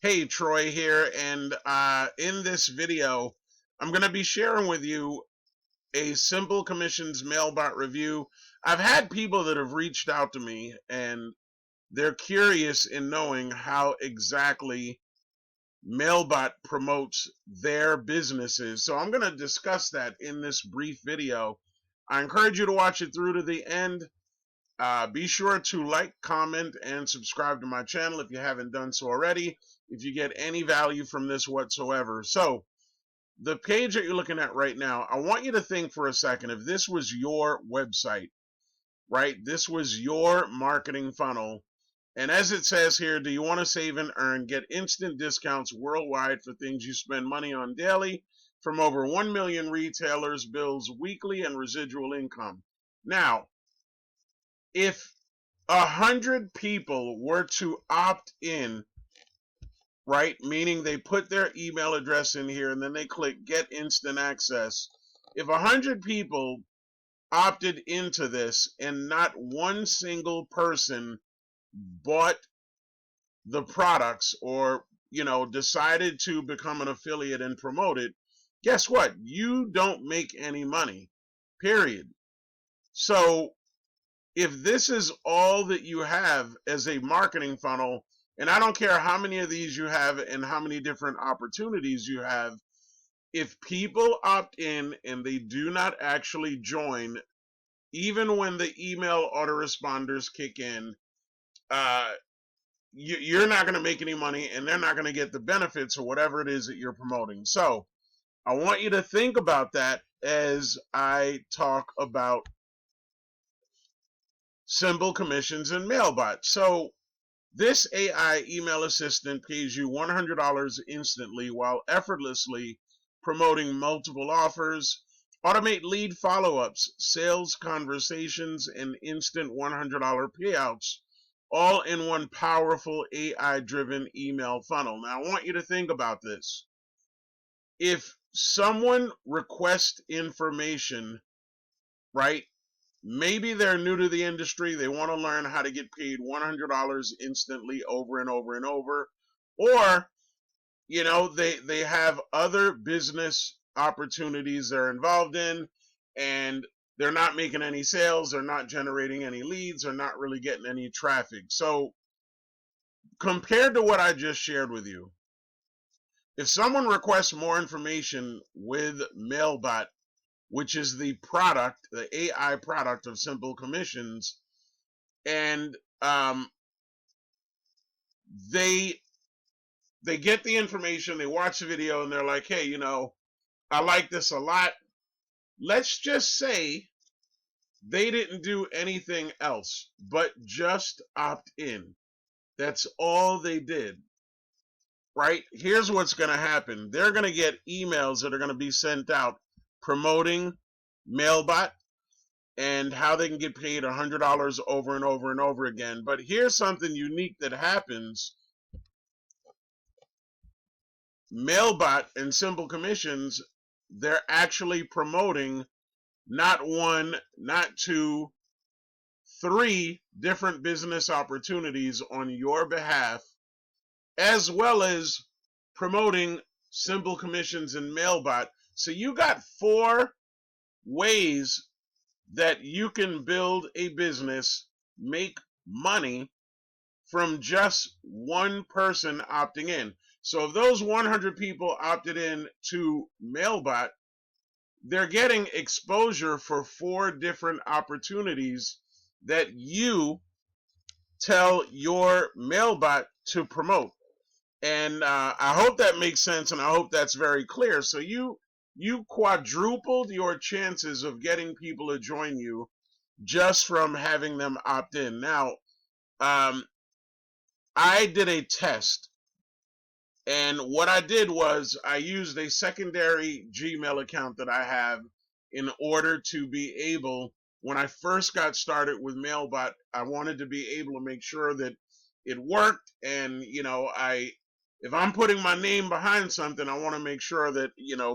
Hey, Troy here, and in this video, I'm going to be sharing with you a Simple Commissions Mailbot review. I've had people that have reached out to me, and they're curious in knowing how exactly Mailbot promotes their businesses. So I'm going to discuss that in this brief video. I encourage you to watch it through to the end. Be sure to like, comment, and subscribe to my channel if you haven't done so already, if you get any value from this whatsoever. So, the page that you're looking at right now, I want you to think for a second, if this was your website, right? This was your marketing funnel. And as it says here, do you want to save and earn? Get instant discounts worldwide for things you spend money on daily from over 1 million retailers, bills weekly, and residual income. Now, if 100 people were to opt in, right, meaning they put their email address in here and then they click get instant access, if 100 people opted into this and not one single person bought the products or decided to become an affiliate and promote it, guess what? You don't make any money, period. So if this is all that you have as a marketing funnel, and I don't care how many of these you have and how many different opportunities you have, if people opt in and they do not actually join, even when the email autoresponders kick in, you're not going to make any money and they're not going to get the benefits or whatever it is that you're promoting. So I want you to think about that as I talk about Simple Commissions and Mailbot. So this AI email assistant pays you $100 instantly while effortlessly promoting multiple offers, automate lead follow-ups, sales conversations, and instant $100 payouts, all in one powerful AI-driven email funnel. Now, I want you to think about this. If someone requests information, right, maybe they're new to the industry. They want to learn how to get paid $100 instantly over and over and over. Or, they have other business opportunities they're involved in and they're not making any sales. They're not generating any leads. They're not really getting any traffic. So compared to what I just shared with you, if someone requests more information with Mailbot, which is the product, the AI product of Simple Commissions, and they get the information, they watch the video, and they're like, hey, I like this a lot. Let's just say they didn't do anything else but just opt in. That's all they did, right? Here's what's going to happen. They're going to get emails that are going to be sent out promoting Mailbot and how they can get paid $100 over and over and over again. But here's something unique that happens. Mailbot and Simple Commissions, they're actually promoting not one, not two, three different business opportunities on your behalf, as well as promoting Simple Commissions and Mailbot. So you got 4 ways that you can build a business, make money from just one person opting in. So if those 100 people opted in to Mailbot, they're getting exposure for 4 different opportunities that you tell your Mailbot to promote. And I hope that makes sense, and I hope that's very clear. So you quadrupled your chances of getting people to join you just from having them opt in. Now, I did a test, and what I did was I used a secondary Gmail account that I have in order to be able, when I first got started with Mailbot, I wanted to be able to make sure that it worked, and if I'm putting my name behind something, I want to make sure that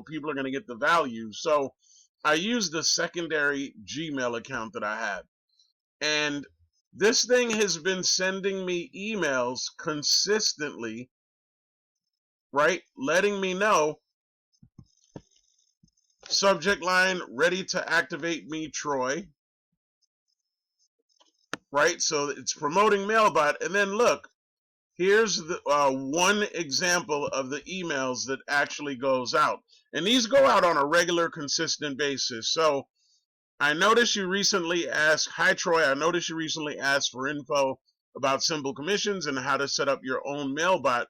people are going to get the value. So I used a secondary Gmail account that I had, and this thing has been sending me emails consistently right? Letting me know, subject line, ready to activate me, Troy, right? So it's promoting Mailbot. And then look, here's the one example of the emails that actually goes out. And these go out on a regular, consistent basis. So I noticed you recently asked, hi Troy, I noticed you recently asked for info about simple commissions and how to set up your own Mailbot.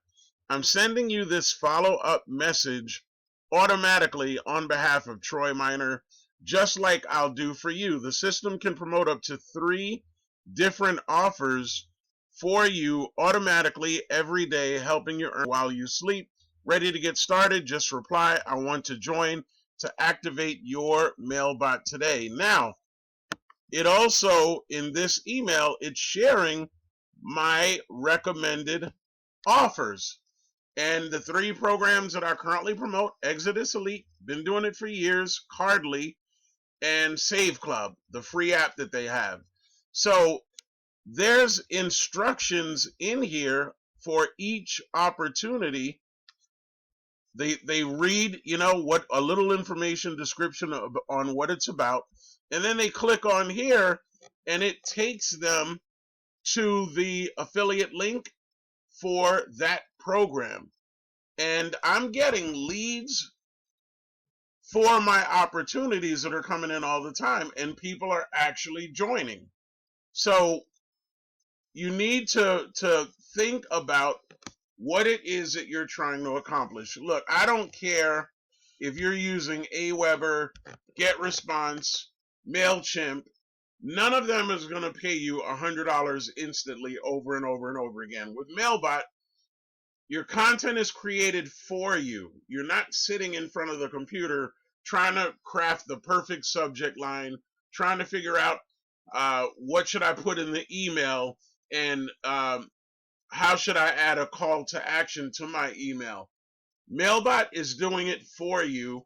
I'm sending you this follow-up message automatically on behalf of Troy Miner, just like I'll do for you. The system can promote up to 3 different offers for you automatically every day, helping you earn while you sleep. Ready to get started? Just reply, I want to join, to activate your Mailbot today. Now, it also, in this email, it's sharing my recommended offers. And the 3 programs that I currently promote: Exodus Elite, been doing it for years, Cardly, and Save Club, the free app that they have. So there's instructions in here for each opportunity. They read, what a little information description on what it's about, and then they click on here, and it takes them to the affiliate link for that program. And I'm getting leads for my opportunities that are coming in all the time, and people are actually joining. So you need to think about what it is that you're trying to accomplish. Look, I don't care if you're using Aweber, GetResponse, MailChimp. None of them is going to pay you $100 instantly over and over and over again. With Mailbot, your content is created for you. You're not sitting in front of the computer trying to craft the perfect subject line, trying to figure out what should I put in the email, and how should I add a call to action to my email. Mailbot is doing it for you,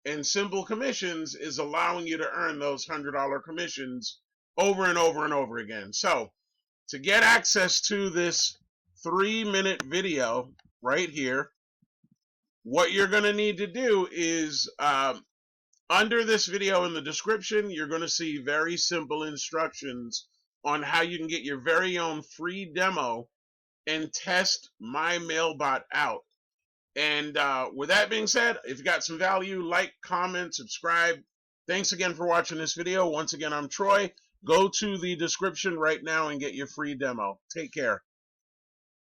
and Simple Commissions is allowing you to earn those $100 commissions over and over and over again. So to get access to this 3-minute video right here, what you're going to need to do is under this video in the description, you're going to see very simple instructions on how you can get your very own free demo and test my Mailbot out. And with that being said, if you got some value, like, comment, subscribe. Thanks again for watching this video. Once again, I'm Troy. Go to the description right now and get your free demo. Take care.